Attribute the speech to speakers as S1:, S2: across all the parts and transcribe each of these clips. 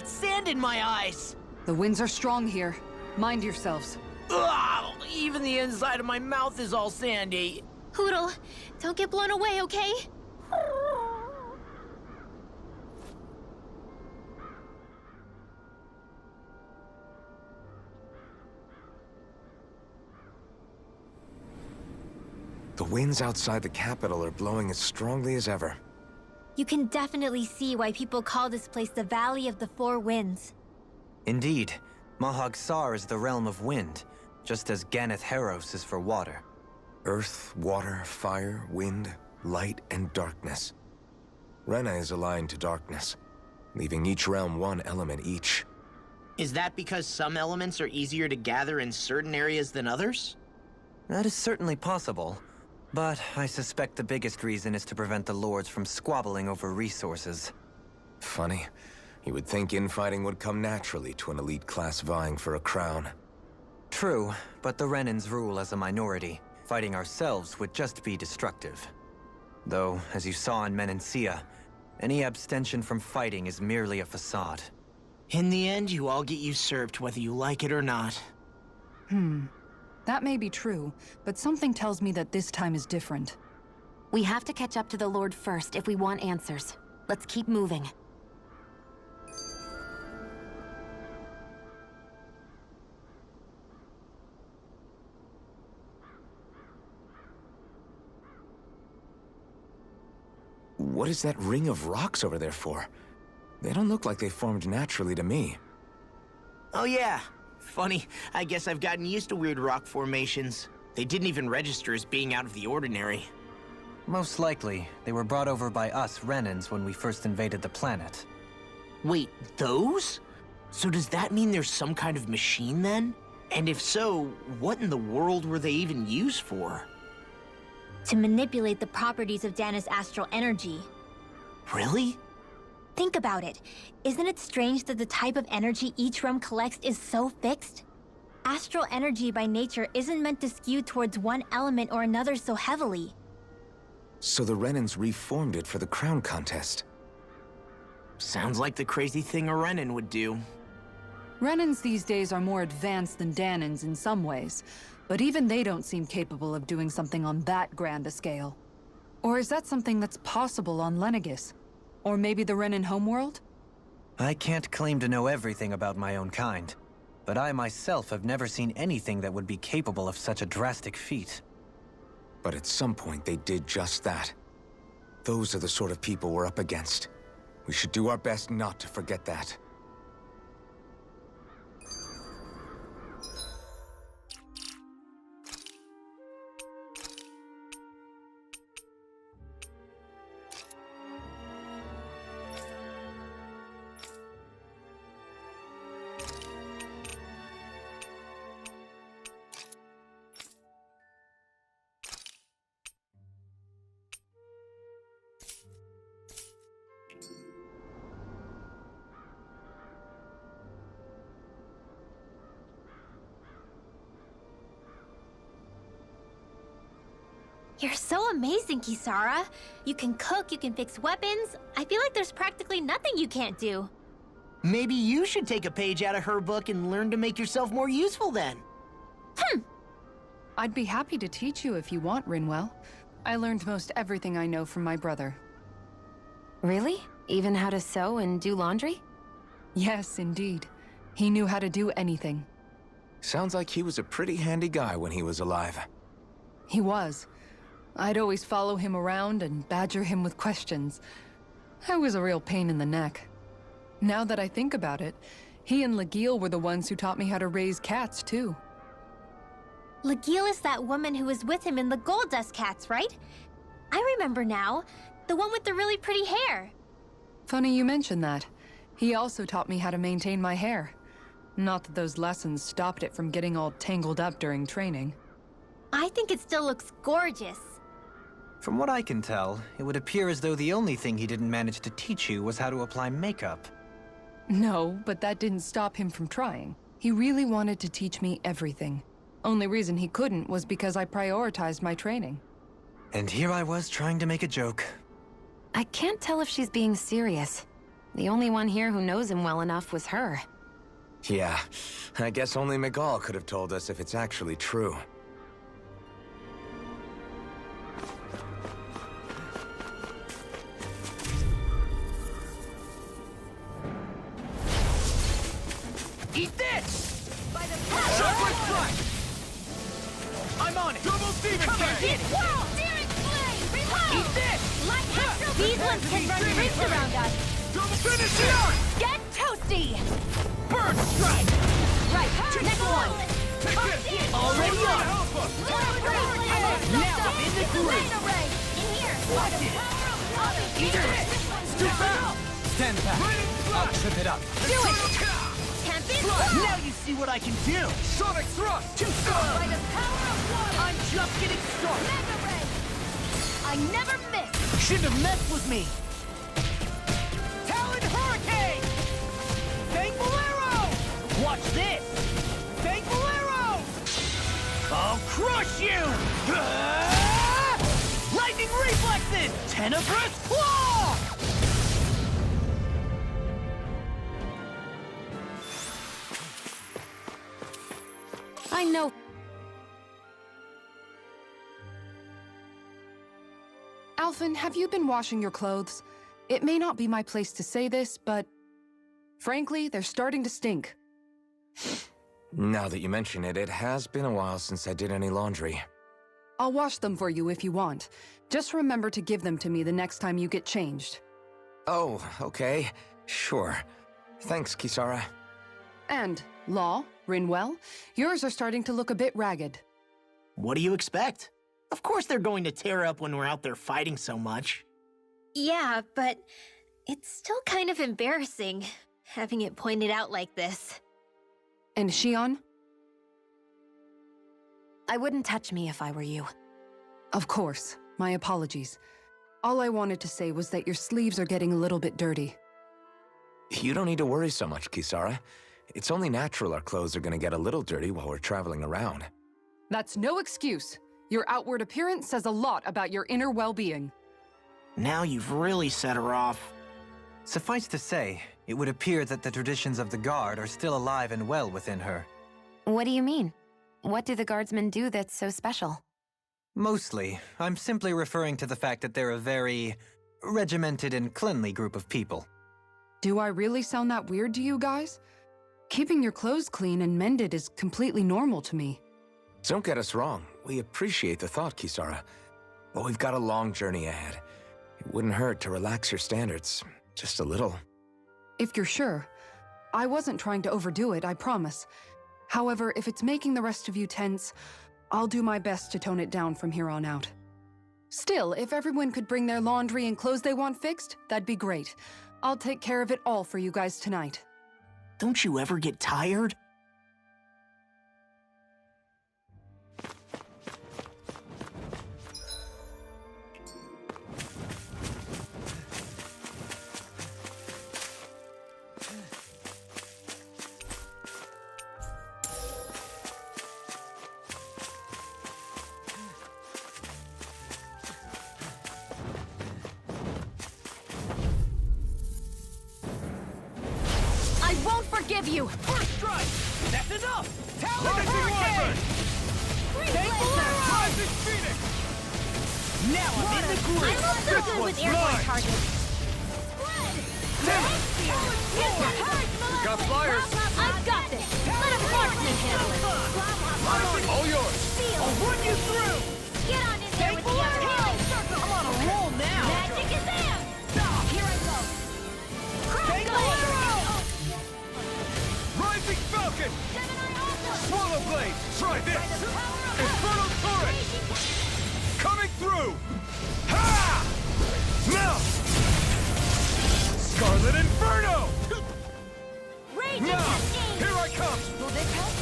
S1: got sand in my eyes!
S2: The winds are strong here. Mind yourselves.
S1: Ugh, even the inside of my mouth is all sandy.
S3: Hootle, don't get blown away, okay?
S4: The winds outside the capital are blowing as strongly as ever.
S3: You can definitely see why people call this place the Valley of the Four Winds.
S5: Indeed. Mahag Saar is the realm of wind, just as Ganeth Heros is for water.
S4: Earth, water, fire, wind, light, and darkness. Rena is aligned to darkness, leaving each realm one element each.
S1: Is that because some elements are easier to gather in certain areas than others?
S5: That is certainly possible, but I suspect the biggest reason is to prevent the lords from squabbling over resources.
S4: Funny. You would think infighting would come naturally to an elite class vying for a crown.
S5: True, but the Renans rule as a minority. Fighting ourselves would just be destructive. Though, as you saw in Menancia, any abstention from fighting is merely a facade.
S1: In the end, you all get usurped whether you like it or not.
S2: That may be true, but something tells me that this time is different.
S6: We have to catch up to the Lord first if we want answers. Let's keep moving.
S4: What is that ring of rocks over there for? They don't look like they formed naturally to me.
S1: Oh yeah. Funny, I guess I've gotten used to weird rock formations. They didn't even register as being out of the ordinary.
S5: Most likely, they were brought over by us Renans when we first invaded the planet.
S1: Wait, those? So does that mean there's some kind of machine then? And if so, what in the world were they even used for?
S3: To manipulate the properties of Dana's astral energy.
S1: Really?
S3: Think about it. Isn't it strange that the type of energy each realm collects is so fixed? Astral energy by nature isn't meant to skew towards one element or another so heavily.
S4: So the Renans reformed it for the crown contest.
S1: Sounds like the crazy thing a Renan would do.
S2: Renans these days are more advanced than Danans in some ways, but even they don't seem capable of doing something on that grand a scale. Or is that something that's possible on Lenegis? Or maybe the Renan homeworld?
S5: I can't claim to know everything about my own kind, but I myself have never seen anything that would be capable of such a drastic feat.
S4: But at some point they did just that. Those are the sort of people we're up against. We should do our best not to forget that.
S3: You're so amazing, Kisara. You can cook, you can fix weapons. I feel like there's practically nothing you can't do.
S1: Maybe you should take a page out of her book and learn to make yourself more useful then.
S2: I'd be happy to teach you if you want, Rinwell. I learned most everything I know from my brother.
S6: Really? Even how to sew and do laundry?
S2: Yes, indeed. He knew how to do anything.
S4: Sounds like he was a pretty handy guy when he was alive.
S2: He was. I'd always follow him around and badger him with questions. I was a real pain in the neck. Now that I think about it, he and Legil were the ones who taught me how to raise cats, too.
S3: Legil is that woman who was with him in the Gold Dust Cats, right? I remember now. The one with the really pretty hair.
S2: Funny you mention that. He also taught me how to maintain my hair. Not that those lessons stopped it from getting all tangled up during training.
S3: I think it still looks gorgeous.
S5: From what I can tell, it would appear as though the only thing he didn't manage to teach you was how to apply makeup.
S2: No, but that didn't stop him from trying. He really wanted to teach me everything. Only reason he couldn't was because I prioritized my training.
S5: And here I was trying to make a joke.
S6: I can't tell if she's being serious. The only one here who knows him well enough was her.
S4: Yeah, I guess only Miguel could have told us if it's actually true.
S1: Eat this!
S3: By the
S1: Shockwave's strike! I'm on it! Double Demon Flame!
S3: Whirl! Searing Flame! Reload!
S1: Eat this!
S3: Light Astral! These ones can run rings around us!
S1: Double Finish it!
S3: Get toasty!
S1: Burn Strike!
S3: Right, next one!
S1: Already on! Now I'm in the groove!
S3: In here!
S1: Watch it! Eat this! Scoop out!
S5: Stand back. I'll trip it up.
S3: Do it! Tempest!
S1: Now you see what I can do! Sonic Thrust! Too slow!
S3: By the power of water!
S1: I'm just getting started!
S3: Mega Ray! I never miss!
S1: Shouldn't have messed with me! Talon Hurricane! Thankful Arrow! Watch this! Thankful Arrow! I'll crush you! Ah! Lightning Reflexes! Tenebrous Claw!
S6: I know.
S2: Alphen, have you been washing your clothes? It may not be my place to say this, but frankly, they're starting to stink.
S4: Now that you mention it, it has been a while since I did any laundry.
S2: I'll wash them for you if you want. Just remember to give them to me the next time you get changed.
S4: Oh, okay. Sure. Thanks, Kisara.
S2: And, Law, Rinwell, yours are starting to look a bit ragged.
S1: What do you expect? Of course they're going to tear up when we're out there fighting so much.
S3: Yeah, but it's still kind of embarrassing, having it pointed out like this.
S2: And Shion?
S6: I wouldn't touch me if I were you.
S2: Of course. My apologies. All I wanted to say was that your sleeves are getting a little bit dirty.
S4: You don't need to worry so much, Kisara. It's only natural our clothes are gonna get a little dirty while we're traveling around.
S2: That's no excuse. Your outward appearance says a lot about your inner well-being.
S1: Now you've really set her off.
S5: Suffice to say, it would appear that the traditions of the Guard are still alive and well within her.
S6: What do you mean? What do the Guardsmen do that's so special?
S5: Mostly, I'm simply referring to the fact that they're a very regimented and cleanly group of people.
S2: Do I really sound that weird to you guys? Keeping your clothes clean and mended is completely normal to me.
S4: Don't get us wrong. We appreciate the thought, Kisara. But we've got a long journey ahead. It wouldn't hurt to relax your standards. Just a little.
S2: If you're sure. I wasn't trying to overdo it, I promise. However, if it's making the rest of you tense, I'll do my best to tone it down from here on out. Still, if everyone could bring their laundry and clothes they want fixed, that'd be great. I'll take care of it all for you guys tonight.
S1: Don't you ever get tired?
S3: I won't forgive you!
S1: First strike! That's enough! Talon
S3: Rising
S1: Hurricane! Thankful Arrow! Rising Phoenix! Now I'm in the
S3: I'm
S1: groove!
S3: not so
S1: This
S3: good
S1: one's
S3: with airborne
S1: mine!
S3: targets. Spread!
S4: Got flyers!
S3: I've got this! Let a marksman handle it!
S4: All yours!
S1: I'll run you through!
S3: Get on in there with
S1: Thankful
S3: the
S1: Arrow!
S3: uphill!
S1: I'm on a roll now!
S3: Magic is in! Here I go!
S1: Thankful Arrow!
S7: Rising Falcon!
S3: Gemini Alpha!
S7: Swallow Blade! Try
S3: By
S7: this!
S3: the power of
S7: Infernal Torrent! Coming through! Ha! Now! Scarlet Inferno!
S3: Raging
S7: Now!
S3: Cascade!
S7: Here I come!
S3: Will this help?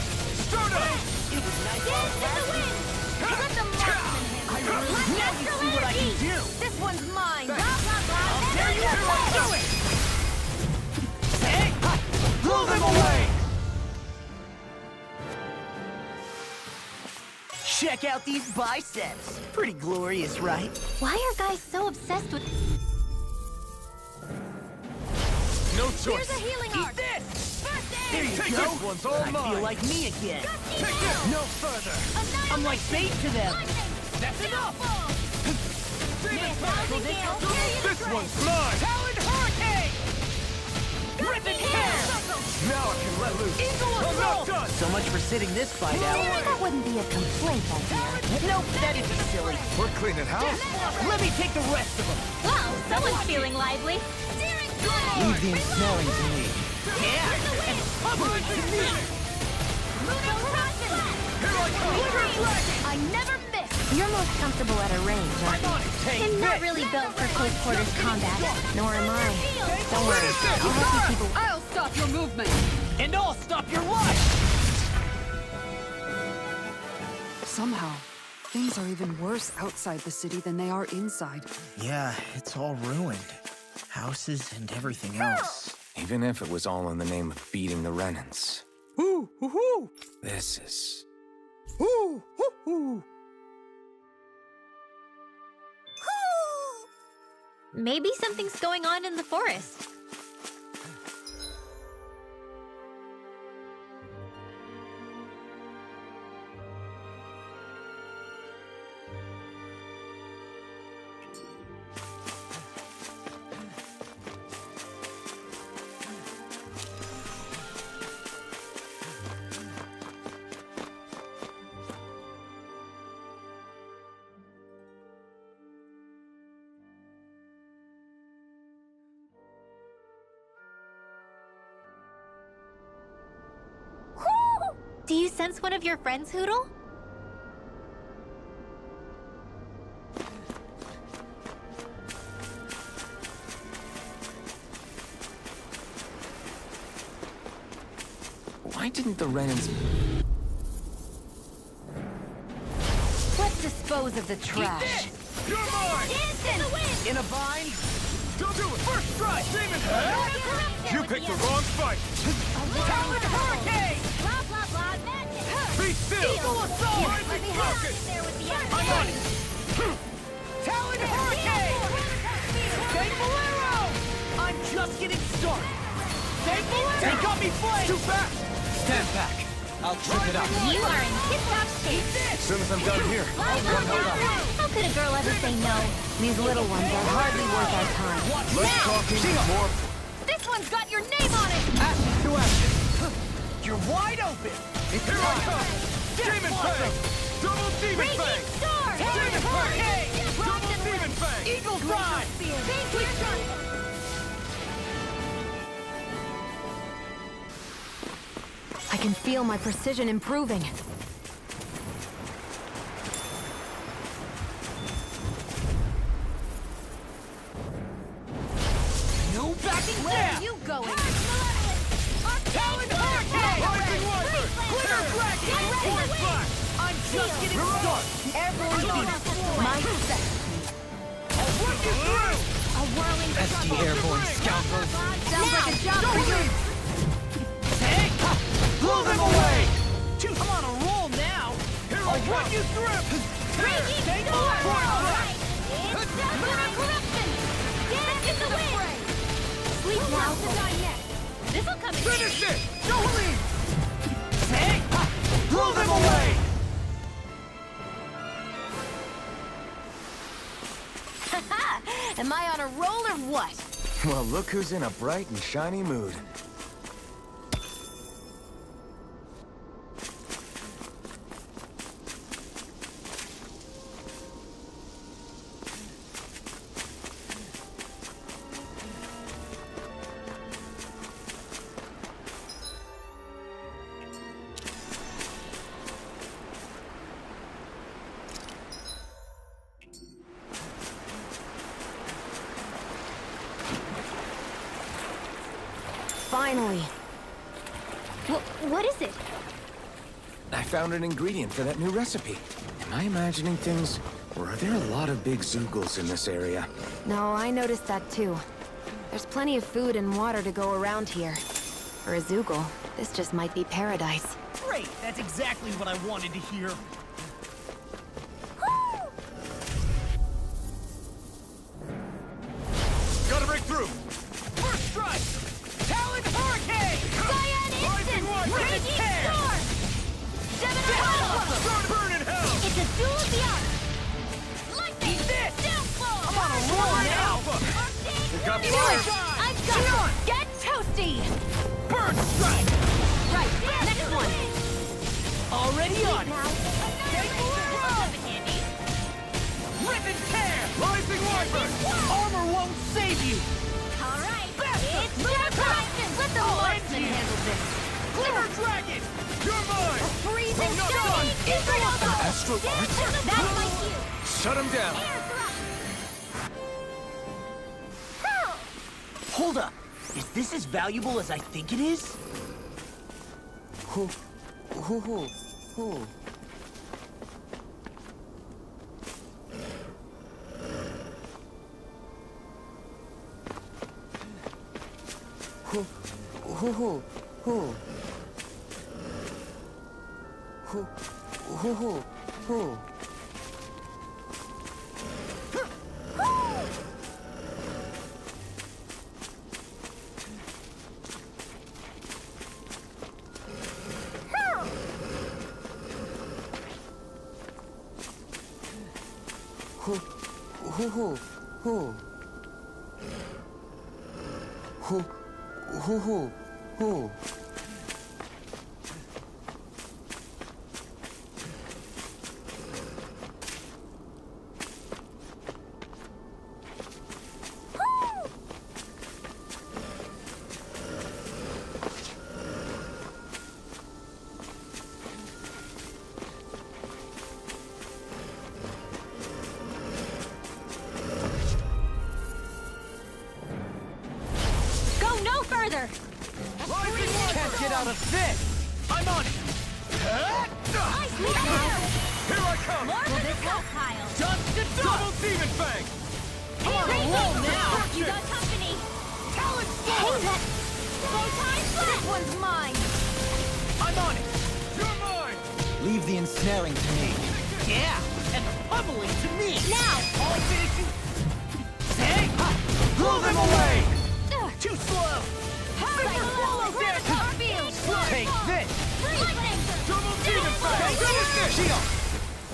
S7: Stardust!
S1: It was nice
S3: Dance in the wind! Let the marksman handle it! Let
S1: Now you see what I can
S3: energy!
S1: do!
S3: This one's mine! Blah,
S7: Thanks.
S3: blah, blah!
S1: There you
S3: Energy
S1: go!
S3: play!
S1: Do it! Hey! Blow them away! Check out these biceps! Pretty glorious, right?
S3: Why are guys so obsessed with...
S7: choice.
S3: Here's a healing
S1: Eat
S3: arc.
S1: this!
S3: First aid.
S1: There you
S7: Take
S1: go.
S7: this one's all
S1: I
S7: mine.
S1: feel like me again.
S3: Gusty
S7: Take
S3: Bell.
S7: this.
S1: No further.
S3: Annihilation.
S1: I'm like bait to them.
S3: Lightning.
S1: That's enough.
S3: Downfall.
S7: Demon
S3: Thousand
S7: Fang.
S3: Gale. Carry the
S7: This
S3: train.
S7: one's mine.
S1: Talon Hurricane! Rip
S3: Gusty
S1: and tear!
S7: Now I can let loose.
S1: Eagle
S7: I'm
S1: Assault!
S7: not done.
S1: So much for sitting this fight out.
S6: That wouldn't be a complaint, I hear.
S1: Nope, that isn't silly.
S7: We're cleaning house.
S1: Let me take the rest of them.
S3: Wow, someone's feeling lively. Steering blade.
S1: Leave the ensnaring to me. Yeah,
S3: Here's the
S1: and
S3: wind.
S1: public to me.
S3: Lunar Crossing.
S7: Here I come.
S3: I never miss.
S6: You're most comfortable at a range, aren't you?
S1: I'm on it, Tank.
S3: I'm not really built for close quarters combat.
S6: Nor am I. Don't worry, I'll help you keep away.
S2: I'll stop your movement!
S1: And I'll stop your life!
S2: Somehow, things are even worse outside the city than they are inside.
S1: Yeah, it's all ruined. Houses and everything else.
S4: Even if it was all in the name of beating the Renans.
S1: Ooh, ooh, ooh.
S4: This is...
S1: Ooh, ooh, ooh.
S3: Maybe something's going on in the forest. Do you sense one of your friends, Hootle?
S4: Why didn't the Renans...
S6: Let's dispose of the trash.
S7: You're mine.
S3: Dancing! The wind!
S1: In a vine?
S7: Don't do it. First strike. Demon Fang. You picked the wrong fight.
S1: Talon Hurricane!
S3: Blah, blah, blah, magic!
S7: Be still.
S1: Eagle Assault!
S7: Mind
S3: Let me
S7: be
S3: help.
S7: broken.
S3: There with the
S1: I'm on it! Talon Hurricane! Say Bolero! I'm just getting started! Say Bolero! They got me flanked!
S7: Too fast.
S5: Stand back. I'll trip it up.
S3: You are in tip-top shape.
S7: As soon as I'm done here, I'll come help out.
S3: How could a girl ever say no?
S6: These little ones are hardly worth our time.
S7: Less talking, more...
S3: This one's got your name on it!
S1: Action to action! You're wide open! It's
S7: Here I
S1: time!
S7: come. Demon Fang. Double Demon
S3: Raging
S7: Fang.
S3: Star!
S7: Demon Fang.
S3: Hurricane!
S7: Double Demon Fang.
S1: Eagle Fly!
S3: Thank you, son!
S6: I can feel my precision improving.
S1: No backing
S3: Where
S1: down!
S3: are you going?
S1: Talon Hurricane!
S7: Rising Wiper.
S1: Glitter Dragon!
S7: Force Flash.
S1: I'm just getting
S7: You're on.
S1: started! Everyone
S6: My set.
S7: I'll work you through.
S3: A whirling
S5: Pesky airborne scoundrels.
S6: Sounds like a job for you.
S1: Hey! Blow them away! I'm on a roll now!
S7: Here
S1: I'll
S7: I
S1: run
S7: come.
S1: you through!
S3: Raging
S1: Take
S3: Star!
S1: over!
S3: All right. It's Lunar Corruption! Dance in the wind! Sleep now. This'll come in.
S7: Finish it.
S1: Jolene! Hey! Blow them away!
S6: Am I on a roll or what?
S4: Well, look who's in a bright and shiny mood.
S6: Finally.
S3: What is it?
S4: I found an ingredient for that new recipe. Am I imagining things? Or are there a lot of big Zoogles in this area?
S6: No, I noticed that too. There's plenty of food and water to go around here. For a Zoogle, this just might be paradise.
S1: Great! That's exactly what I wanted to hear.
S7: Gotta break through.
S1: First strike!
S7: got
S3: Do
S7: fire!
S3: it! I've got it! Get toasty!
S1: Burn strike!
S6: Right, next one.
S1: Already on it!
S3: Take
S1: Rip and tear!
S7: Rising Wyvern!
S1: Armor won't save you!
S3: Alright,
S1: Bastard!
S3: it's your horizon! Let the marksman handle this!
S1: Glimmer Dragon!
S7: You're mine!
S3: Freezing
S7: not
S3: stone!
S7: done.
S3: Israel!
S4: Astral Archer?
S3: That's my cue!
S4: Shut him down!
S3: Air thrust!
S1: Hold up! Is this as valuable as I think it is?
S3: Go no further!
S1: Can't get out of this! I'm on it!
S3: Ice Meteor!
S7: Here I come!
S3: More of this help pile!
S1: Dust to
S7: Double
S1: dust!
S7: Demon Fang!
S1: Roll now!
S3: You got company!
S1: Talon
S3: Hey,
S1: Storm!
S3: that... Bowtie Flash! This one's mine!
S1: I'm on it!
S7: You're mine!
S5: Leave the ensnaring to me.
S1: Yeah! And the pummeling to me!
S3: Now!
S1: All finishing... Say! Blow them away! Too slow!
S3: Super
S1: swallow Take this!
S7: Double Demon Fang! Finish this!
S1: Shield!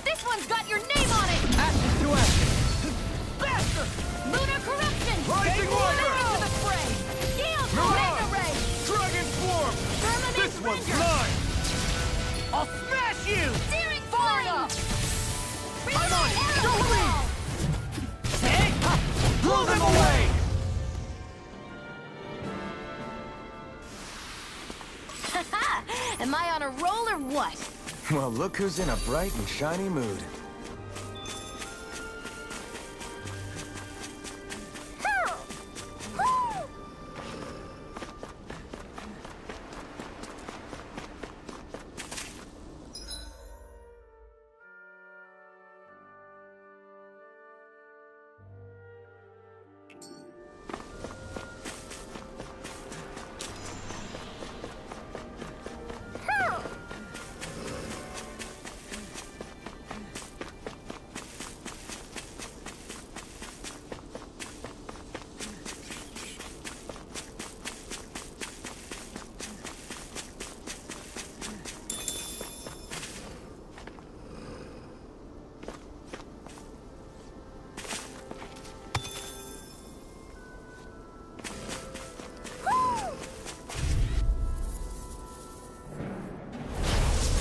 S3: This one's got your name on it!
S1: Ashes to ashes! Bastard!
S3: Lunar Corruption!
S7: Rising Wyvern!
S3: To the fray! Gale Tornado Ray!
S7: Dragon Swarm!
S3: Firmament
S7: This one's
S3: Ranger!
S7: mine!
S1: I'll smash you!
S3: Searing Flame!
S1: I'm on it!
S3: Arrow
S1: Don't
S3: Ball!
S1: Say! Blow them away!
S3: Haha! Am I on a roll or what?
S4: Well, look who's in a bright and shiny mood.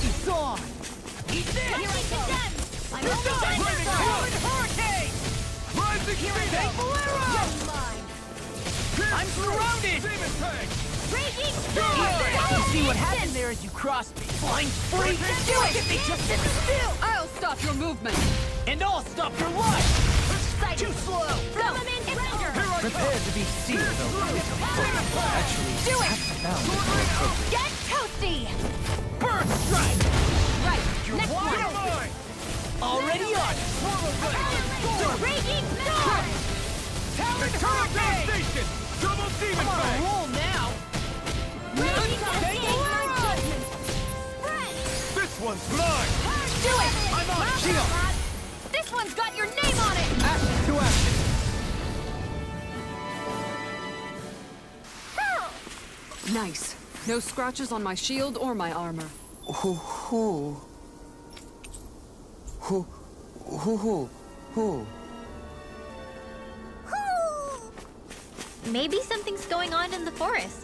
S1: It's on! Eat this!
S3: Here I condemn! I'm
S1: You're
S3: only
S1: done!
S3: trying to
S1: Rolling
S3: start.
S1: Hurricane!
S7: Rising
S1: Take
S7: Phoenix!
S1: Bolero!
S3: You're mine!
S1: I'm surrounded!
S7: Demon Fang!
S3: Raging
S1: I
S3: Storm!
S1: can see what happened there as you crossed me. Flying spree!
S3: Do it!
S1: If they just sit still!
S2: I'll stop your movement!
S1: And I'll stop your life! Too slow!
S3: Firmament Ranger!
S5: Prepare to be sealed, Actually,
S3: Do it!
S5: found it more appropriate.
S3: Get toasty!
S1: Burn strike!
S3: Right,
S1: You're
S3: next
S1: wild.
S3: one!
S7: Mine!
S1: Already on it!
S3: Raging Storm!
S1: Talon
S7: Turret
S1: Hurricane!
S7: Station! Double Demon
S1: I'm on a
S7: Fang!
S1: roll now!
S3: Raging
S1: Take
S3: Storm!
S1: Bolero!
S3: Judgment! Spread!
S7: This one's mine!
S3: Do it!
S1: I'm on it! Shield!
S3: This one's got your name on it!
S1: Ashes to ashes!
S2: Nice. No scratches on my shield or my armor.
S3: Maybe something's going on in the forest.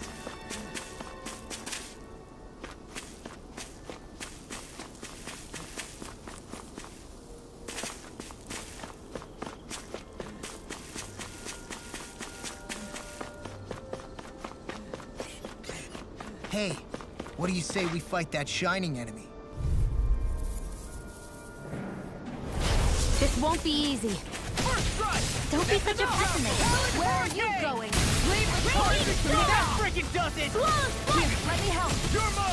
S1: Hey, what do you say we fight that shining enemy?
S6: This won't be easy.
S3: Don't be such a pessimist.
S2: Where are you going?
S1: That freaking does it!
S2: Here, let me help.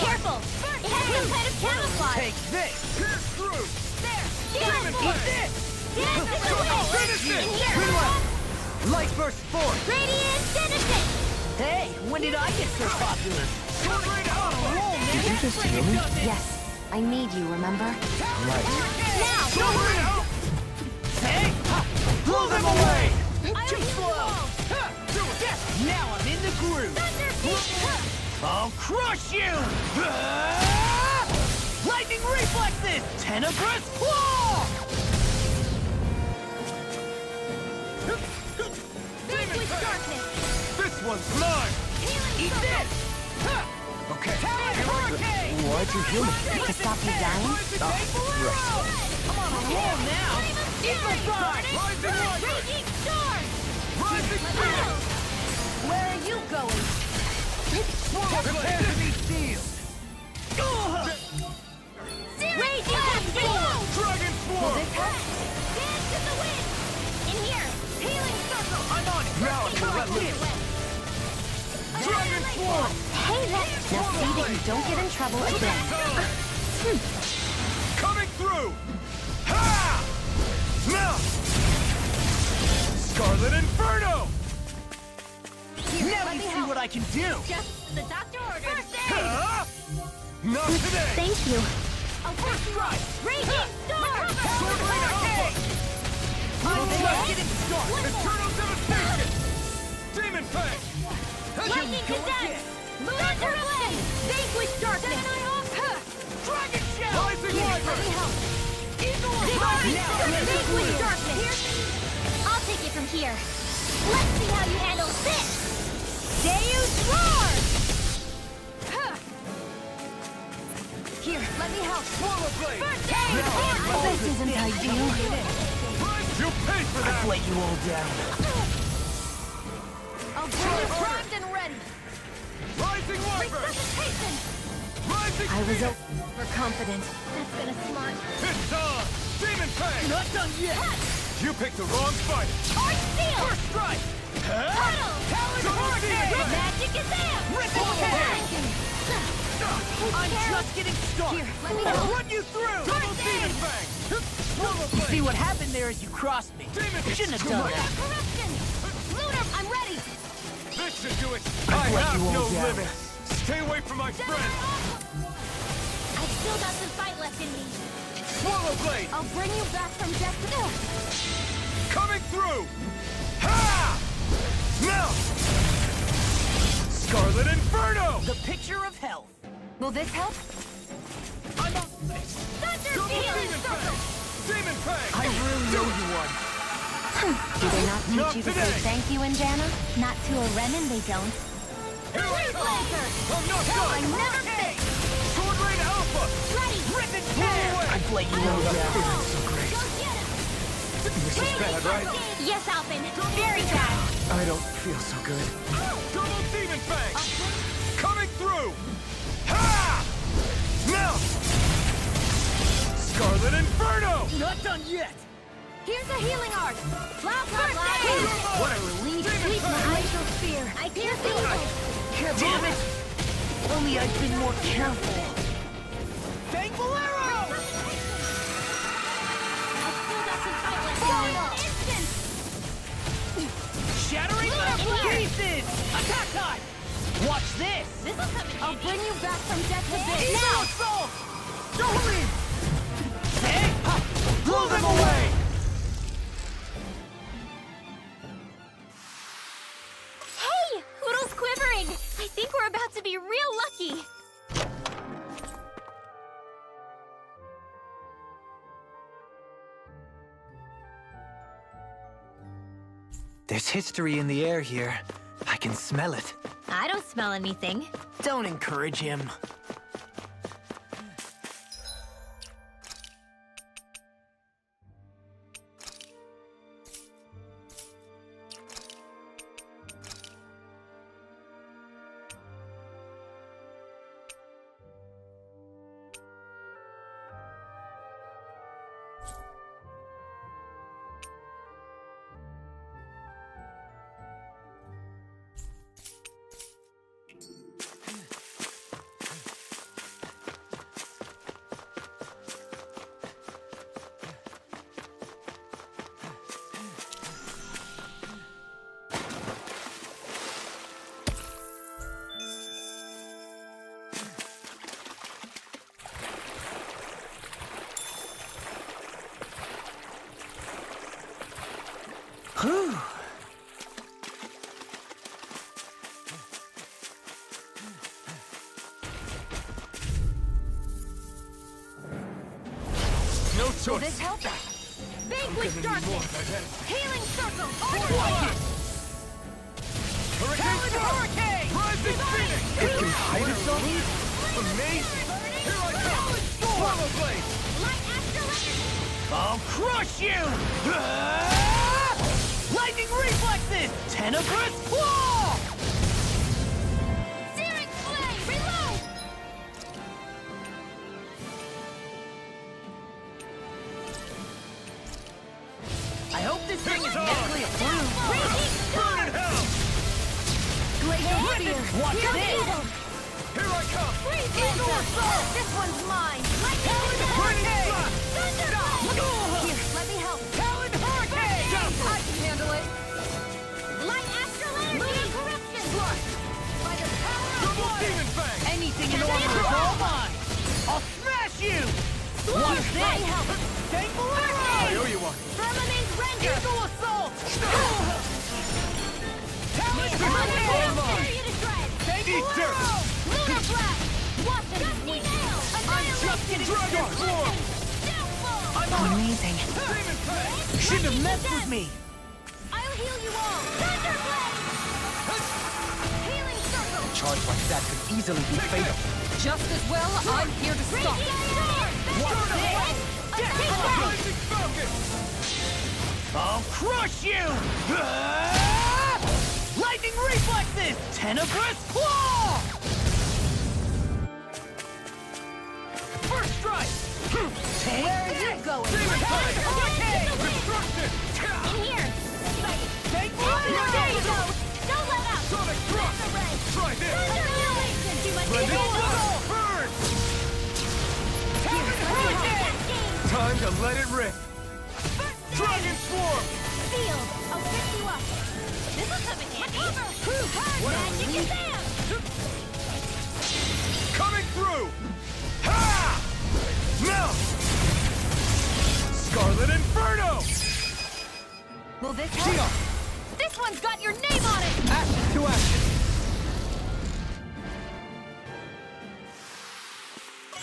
S3: Careful! It has some kind of camouflage.
S1: Take this!
S7: Pierce through!
S3: Get it!
S1: Eat this!
S3: Get it!
S7: Finish it!
S3: In here!
S1: Light burst forth!
S3: Radiant Genesis!
S1: Hey, when did I get so popular?
S4: Did you just heal me?
S6: Yes, I need you, remember?
S4: Right.
S3: Now!
S1: Hey! Blow them away!
S3: I
S1: Too
S3: will
S1: slow! Now I'm in the groove! I'll crush you! Lightning reflexes! Tenebrous claw!
S3: Vanquish darkness!
S7: This one's mine!
S1: Eat this!
S7: Okay.
S1: Hurricane!
S4: Why'd you heal me?
S6: To stop you dying?
S1: I'm on a roll now! Eagle Fly!
S7: Rising Wyvern!
S3: Raging storm!
S7: Rising Spear!
S2: Where are you going?
S7: Prepare to be sealed!
S3: Raging storm!
S7: Dragon Swarm!
S3: Dance in the wind! In here! Healing circle!
S1: I'm on it! Now I'm gonna let loose!
S7: Dragon Swarm!
S3: Hey, let's...
S6: Now see that you don't get in trouble again.
S7: Coming through! Ha! Now! Scarlet Inferno!
S1: Now you see what I can do!
S3: Just the doctor ordered. First aid!
S7: Huh? Not today!
S3: Thank you.
S1: A first strike!
S3: Raging storm!
S7: Sword Rain Alpha!
S1: I'm just getting started!
S7: Eternal Devastation! Demon Fang!
S3: Lightning condense! Thunder blade! Vanquish darkness!
S1: Dragon Shell!
S7: Rising Wyvern!
S3: Vanquish darkness! I'll take it from here. Let's see how you handle this! Deus Roar!
S2: Here, let me help.
S7: Swallow Blade!
S3: First aid!
S6: This isn't ideal.
S7: You paid for that!
S1: Let you all down.
S2: I'll bring you primed and ready.
S7: Rising Wyvern!
S3: Resuscitation!
S7: Rising
S6: I was
S7: Spear!
S6: overconfident.
S3: That's gonna smart.
S7: It's on! Demon Fang!
S1: Not done yet!
S7: You picked the wrong fight!
S3: Arch Steel!
S1: First strike!
S3: Puddle!
S1: Talon
S7: Double
S1: Hurricane!
S7: Demon!
S3: Magic is there!
S1: Ripple I'm just getting started!
S2: Here, let me
S1: I'll
S2: help.
S1: run you through!
S7: Double Demon Fang! Swallow
S1: You see
S7: Blade!
S1: what happened there as you crossed me?
S7: Demon!
S1: Shouldn't have done that.
S3: Corruption! Lunar, I'm ready!
S7: This should do it!
S1: I've
S7: I
S1: let
S7: have
S1: you all
S7: no
S1: down.
S7: limits! Stay away from my friend!
S3: I've still got some fight left in me.
S7: Swallow Blade!
S3: I'll bring you back from death to death.
S7: Coming through! Ha! Now! Scarlet Inferno!
S1: The picture of health.
S2: Will this help?
S1: I'm on this.
S3: Thunder
S7: Double
S3: Field!
S7: Demon Fang! Demon Fang!
S1: I really owe you one.
S6: Do they not teach
S7: Not
S6: you to say
S7: today.
S6: thank you, Indiana?
S3: Not to a Renin, they don't.
S7: Here I come!
S3: Blazer!
S7: I'm not done!
S3: Never fit!
S7: Sword Rain Alpha!
S3: Ready!
S1: Rip and
S7: Blow
S1: tear.
S7: away!
S1: I've let you all down.
S3: Go get him!
S7: This is bad, right?
S3: Yes, Alpin. Very bad.
S4: I don't feel so good.
S7: Double Demon Fang! Coming through! Ha! Now! Scarlet Inferno!
S1: Not done yet.
S3: Here's a healing art. Blah, blah, blah.
S1: What a relief.
S3: Sweep my glacial spear. I pierce the evil.
S1: Damn it. Only I've been more careful. Thankful arrow.
S3: I've still got some fight left. Instant.
S1: Shattering
S3: Look,
S1: the pieces. Attack time. Watch this.
S3: This'll come in
S2: I'll
S3: handy.
S2: bring you back from death to
S1: Eagle
S2: this.
S1: assault. Don't leave. Hey, blow them away.
S3: Hey! Hoodle's quivering! I think we're about to be real lucky!
S5: There's history in the air here. I can smell it.
S3: I don't smell anything.
S1: Don't encourage him. Whew.
S7: No
S3: Will
S7: choice.
S3: this help us? Vanquish darkness! Healing circle!
S7: Hurricane
S1: Hurricane!
S7: Rising Phoenix!
S1: It can hide itself?
S7: Amazing! Here I come! Swallow Blade!
S1: I'll crush you! Ah! Lightning reflexes! Tenebrous claw!
S3: Searing flame! Reload!
S1: I hope this thing is
S7: on!
S1: medically approved.
S3: Raging
S7: Burn in hell!
S3: Glacier Warrior!
S1: Watch this!
S7: Here I come!
S3: Eagle Assault! This one's mine!
S1: Hurricane!
S3: Here, let me help.
S1: Talon Hurricane!
S3: I can handle it. Light Astral Energy! Corruption! By the power of
S7: Double
S3: water!
S7: Demon Fang!
S1: Anything in order is all mine! I'll smash you! Watch
S3: Here, let me
S1: this!
S3: help.
S1: Tank
S7: I
S1: Bolero!
S7: owe you one.
S3: Firmament Render!
S1: Eagle Assault! Talon
S7: This is all
S1: Hurricane!
S7: mine!
S1: Tank
S7: Eat dirt!
S1: Bolero!
S3: Lunar Blast! Watson Dusty Nail!
S1: I'm just getting
S7: Dragon
S1: started!
S7: Form!
S1: I'm on Amazing!
S7: Demon Fang!
S1: You shouldn't have messed with me!
S3: I'll heal you all! Thunderblade! Healing Circle!
S1: Charge like that could easily be fatal.
S2: Just as well, I'm here to stop.
S1: What's this?
S7: Rising Falcon!
S1: I'll crush you! Ah! Lightning reflexes! Tenebrous claw! First strike! Take
S3: Where are you
S1: this!
S3: going?
S7: Demon Fang!
S1: Hurricane!
S7: Destruction!
S3: In here!
S1: Take
S3: There you go! Don't let up!
S7: Sonic Thrust! Try this!
S3: Annihilation! Do my
S7: Ready?
S3: favorite!
S7: Burn!
S1: Hurricane!
S7: Time to let it rip! Dragon Swarm!
S3: Field! I'll pick you up! This'll come in handy! Magic is there!
S7: Coming through! Ha! Now! Scarlet Inferno!
S3: Will this help? This one's got your name on it!
S1: Action to action!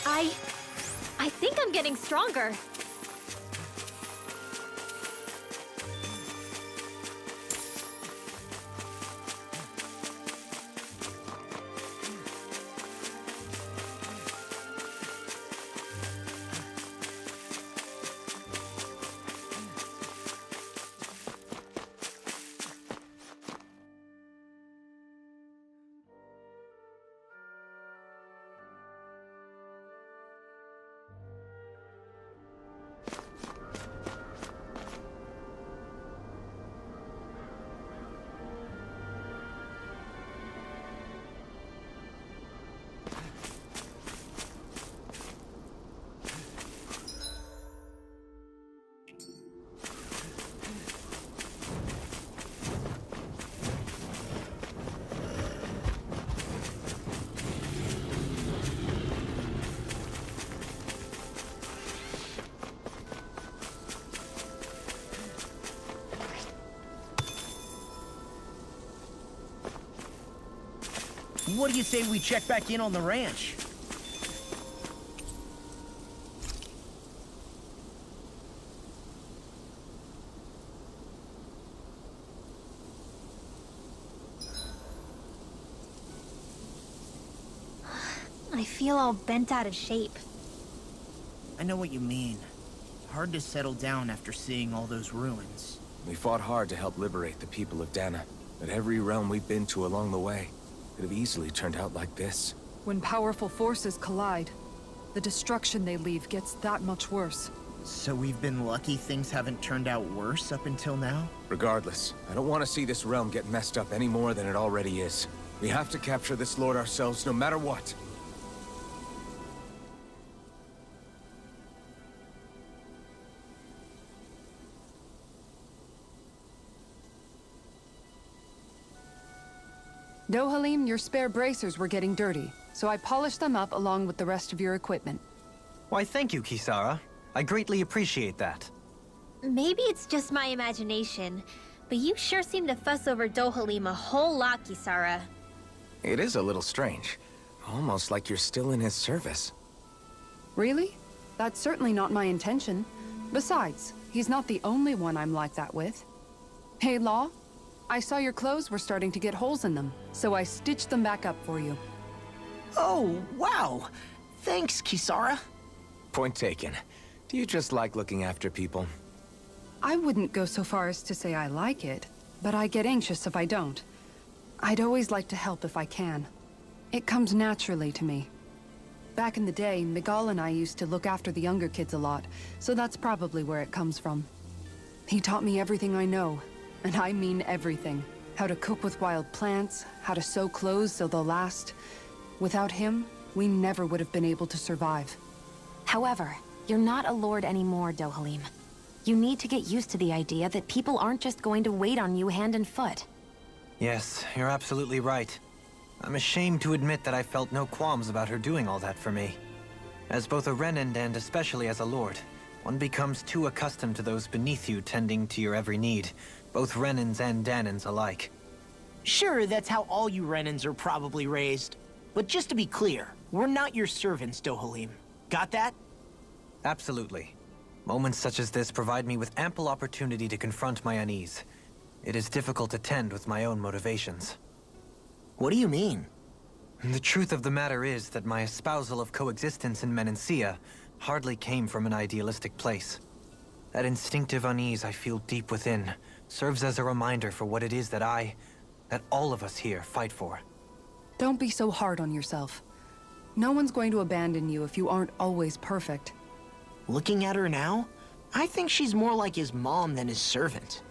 S3: I think I'm getting stronger.
S1: What do you say we check back in on the ranch?
S3: feel all bent out of shape.
S1: I know what you mean. Hard to settle down after seeing all those ruins.
S4: We fought hard to help liberate the people of Dana, but every realm we've been to along the way could have easily turned out like this.
S2: When powerful forces collide, the destruction they leave gets that much worse.
S1: So we've been lucky things haven't turned out worse up until now?
S4: Regardless, I don't want to see this realm get messed up any more than it already is. We have to capture this lord ourselves no matter what.
S2: Dohalim, your spare bracers were getting dirty, so I polished them up along with the rest of your equipment.
S5: Why, thank you, Kisara. I greatly appreciate that.
S3: Maybe it's just my imagination, but you sure seem to fuss over Dohalim a whole lot, Kisara.
S4: It is a little strange. Almost like you're still in his service.
S2: Really? That's certainly not my intention. Besides, he's not the only one I'm like that with. Hey, Law, I saw your clothes were starting to get holes in them, so I stitched them back up for you.
S1: Oh, wow! Thanks, Kisara.
S4: Point taken. Do you just like looking after people?
S2: I wouldn't go so far as to say I like it, but I get anxious if I don't. I'd always like to help if I can. It comes naturally to me. Back in the day, Miguel and I used to look after the younger kids a lot, so that's probably where it comes from. He taught me everything I know, and I mean everything. How to cook with wild plants, how to sew clothes so they'll last. Without him, we never would have been able to survive.
S6: However, you're not a lord anymore, Dohalim. You need to get used to the idea that people aren't just going to wait on you hand and foot.
S5: Yes, you're absolutely right. I'm ashamed to admit that I felt no qualms about her doing all that for me. As both a Renan and especially as a lord, one becomes too accustomed to those beneath you tending to your every need, both Renans and Danans alike.
S1: Sure, that's how all you Renans are probably raised. But just to be clear, we're not your servants, Dohalim. Got that?
S5: Absolutely. Moments such as this provide me with ample opportunity to confront my unease. It is difficult to tend with my own motivations.
S1: What do you mean?
S5: The truth of the matter is that my espousal of coexistence in Menancia hardly came from an idealistic place. That instinctive unease I feel deep within serves as a reminder for what it is that all of us here fight for.
S2: Don't be so hard on yourself. No one's going to abandon you if you aren't always perfect.
S1: Looking at her now, I think she's more like his mom than his servant.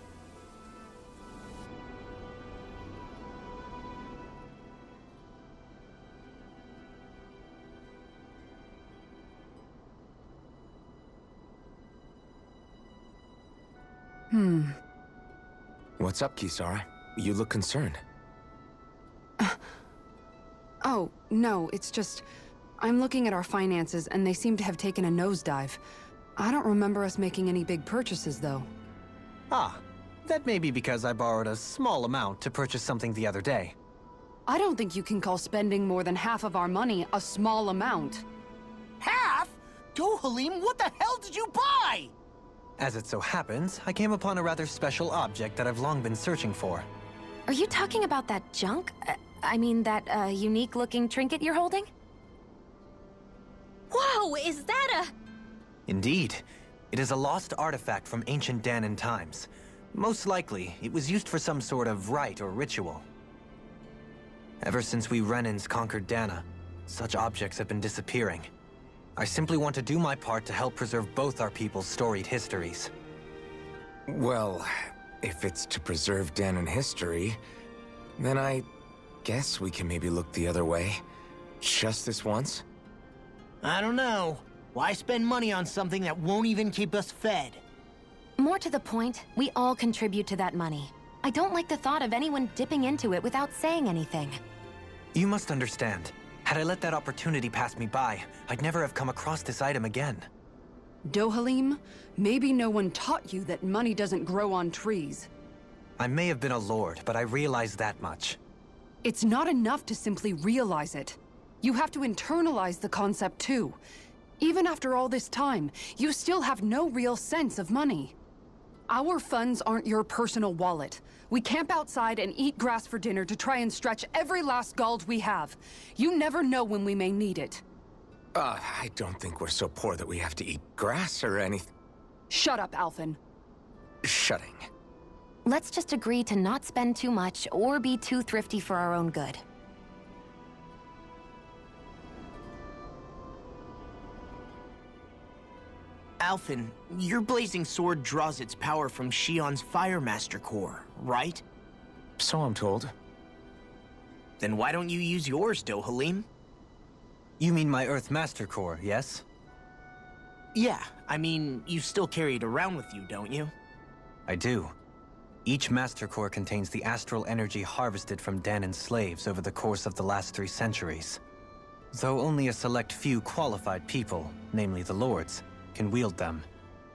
S4: What's up, Kisara? You look concerned.
S2: Oh, no, it's just... I'm looking at our finances and they seem to have taken a nosedive. I don't remember us making any big purchases, though.
S5: Ah, that may be because I borrowed a small amount to purchase something the other day.
S2: I don't think you can call spending more than half of our money a small amount.
S1: Half? Dohalim, what the hell did you buy?
S5: As it so happens, I came upon a rather special object that I've long been searching for.
S6: Are you talking about that junk? I mean, that unique-looking trinket you're holding?
S3: Whoa, is that a...
S5: Indeed. It is a lost artifact from ancient Danan times. Most likely, it was used for some sort of rite or ritual. Ever since we Renans conquered Dana, such objects have been disappearing. I simply want to do my part to help preserve both our people's storied histories.
S4: Well, if it's to preserve Danan history, then I guess we can maybe look the other way. Just this once?
S1: I don't know. Why spend money on something that won't even keep us fed?
S6: More to the point, we all contribute to that money. I don't like the thought of anyone dipping into it without saying anything.
S5: You must understand. Had I let that opportunity pass me by, I'd never have come across this item again.
S2: Dohalim, maybe no one taught you that money doesn't grow on trees.
S5: I may have been a lord, but I realize that much.
S2: It's not enough to simply realize it. You have to internalize the concept too. Even after all this time, you still have no real sense of money. Our funds aren't your personal wallet. We camp outside and eat grass for dinner to try and stretch every last gold we have. You never know when we may need it.
S4: I don't think we're so poor that we have to eat grass or anything.
S2: Shut up, Alphen.
S4: Shutting.
S6: Let's just agree to not spend too much or be too thrifty for our own good.
S1: Alphen, your blazing sword draws its power from Shion's Fire Master Core, right?
S4: So I'm told.
S1: Then why don't you use yours, Dohalim?
S5: You mean my Earth Master Core, yes?
S1: Yeah, I mean, you still carry it around with you, don't you?
S5: I do. Each Master Core contains the astral energy harvested from Danan's slaves over the course of the last 3 centuries. Though only a select few qualified people, namely the Lords, can wield them,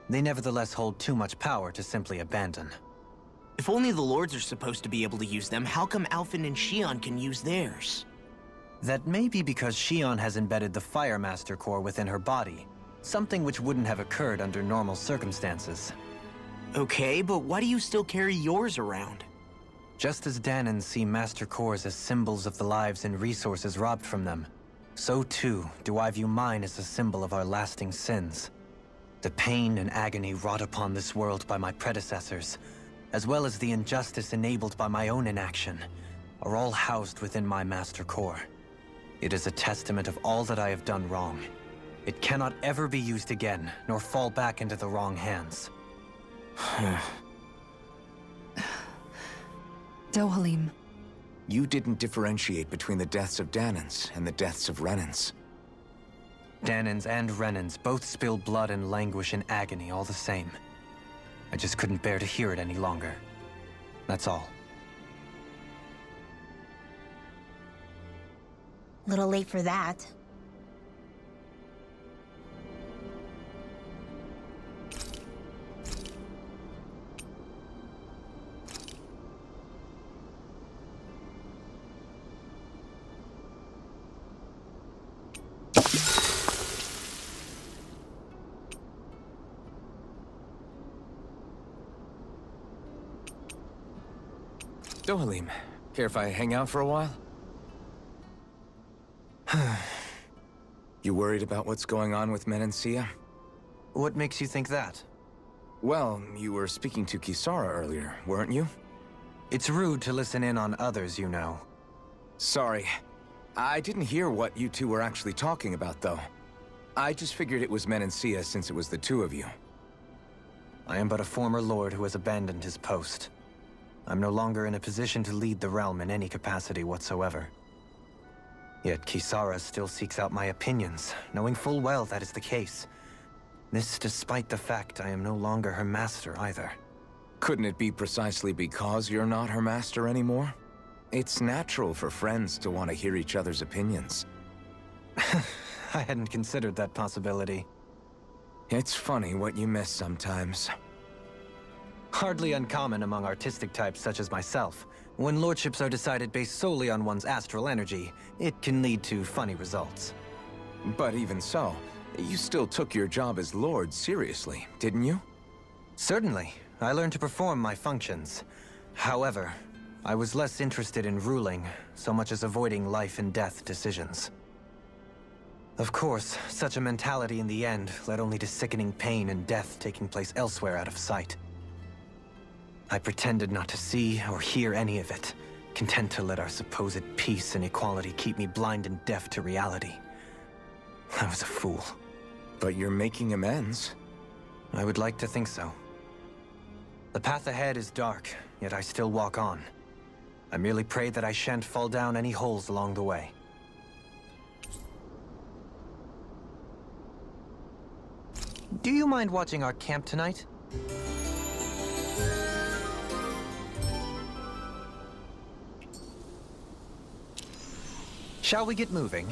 S5: they nevertheless hold too much power to simply abandon.
S1: If only the Lords are supposed to be able to use them, how come Alphen and Shion can use theirs?
S5: That may be because Shion has embedded the Fire Master Core within her body, something which wouldn't have occurred under normal circumstances.
S1: Okay, but why do you still carry yours around?
S5: Just as Danans see Master Cores as symbols of the lives and resources robbed from them, so too do I view mine as a symbol of our lasting sins. The pain and agony wrought upon this world by my predecessors, as well as the injustice enabled by my own inaction, are all housed within my Master Core. It is a testament of all that I have done wrong. It cannot ever be used again, nor fall back into the wrong hands.
S2: Dohalim.
S4: You didn't differentiate between the deaths of Danans and the deaths of Renans.
S5: Danans and Renans both spill blood and languish in agony all the same. I just couldn't bear to hear it any longer. That's all.
S3: Little late for that.
S4: Dohalim, care if I hang out for a while? You worried about what's going on with Menancia?
S5: What makes you think that?
S4: Well, you were speaking to Kisara earlier, weren't you?
S5: It's rude to listen in on others, you know.
S4: Sorry. I didn't hear what you two were actually talking about, though. I just figured it was Menancia since it was the two of you.
S5: I am but a former lord who has abandoned his post. I'm no longer in a position to lead the realm in any capacity whatsoever. Yet Kisara still seeks out my opinions, knowing full well that is the case. This despite the fact I am no longer her master either.
S4: Couldn't it be precisely because you're not her master anymore? It's natural for friends to want to hear each other's opinions.
S5: I hadn't considered that possibility.
S4: It's funny what you miss sometimes.
S5: Hardly uncommon among artistic types such as myself. When lordships are decided based solely on one's astral energy, it can lead to funny results.
S4: But even so, you still took your job as Lord seriously, didn't you?
S5: Certainly. I learned to perform my functions. However, I was less interested in ruling, so much as avoiding life and death decisions. Of course, such a mentality in the end led only to sickening pain and death taking place elsewhere out of sight. I pretended not to see or hear any of it, content to let our supposed peace and equality keep me blind and deaf to reality. I was a fool.
S4: But you're making amends.
S5: I would like to think so. The path ahead is dark, yet I still walk on. I merely pray that I shan't fall down any holes along the way. Do you mind watching our camp tonight? Shall we get moving?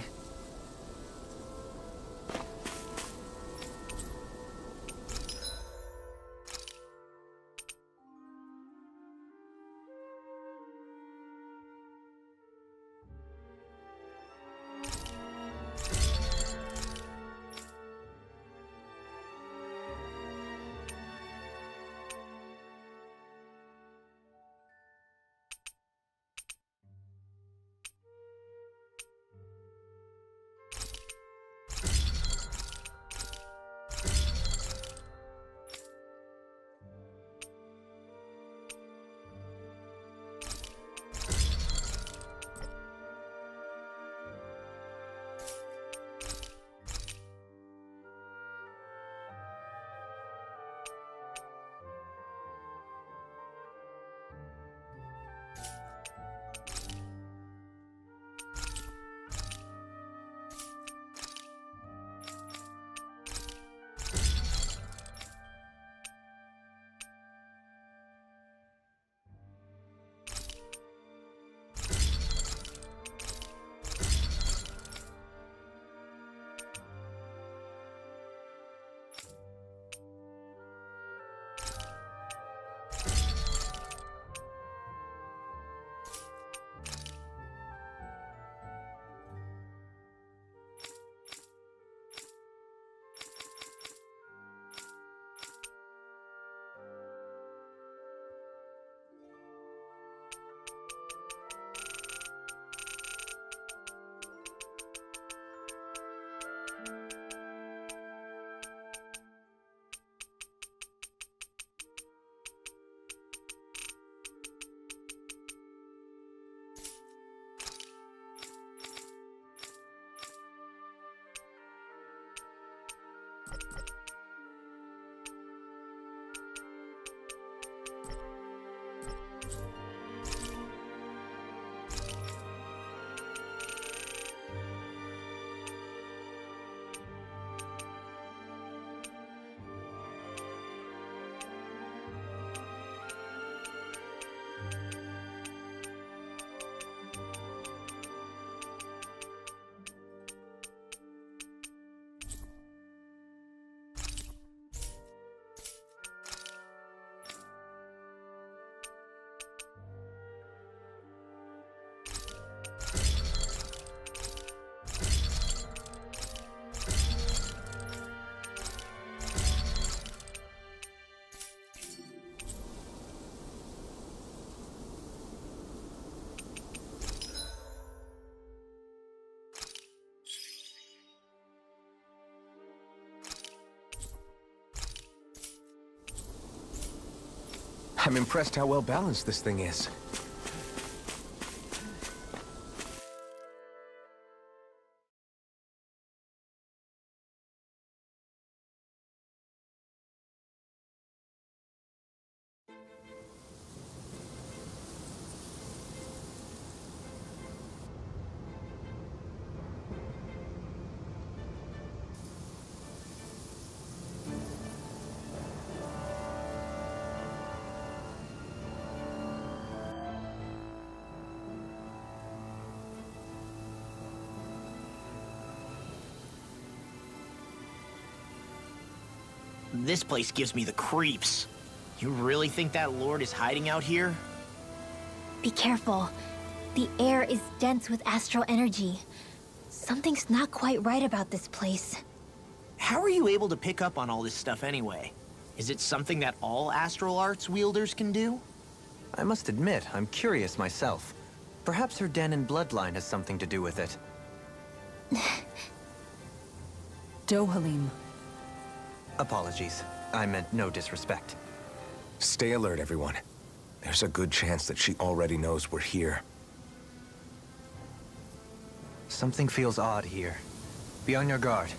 S4: I'm impressed how well balanced this thing is.
S1: This place gives me the creeps. You really think that Lord is hiding out here?
S3: Be careful. The air is dense with astral energy. Something's not quite right about this place.
S1: How are you able to pick up on all this stuff anyway? Is it something that all astral arts wielders can do?
S5: I must admit, I'm curious myself. Perhaps her Danon bloodline has something to do with it.
S2: Dohalim.
S5: Apologies. I meant no disrespect.
S4: Stay alert, everyone. There's a good chance that she already knows we're here.
S5: Something feels odd here. Be on your guard.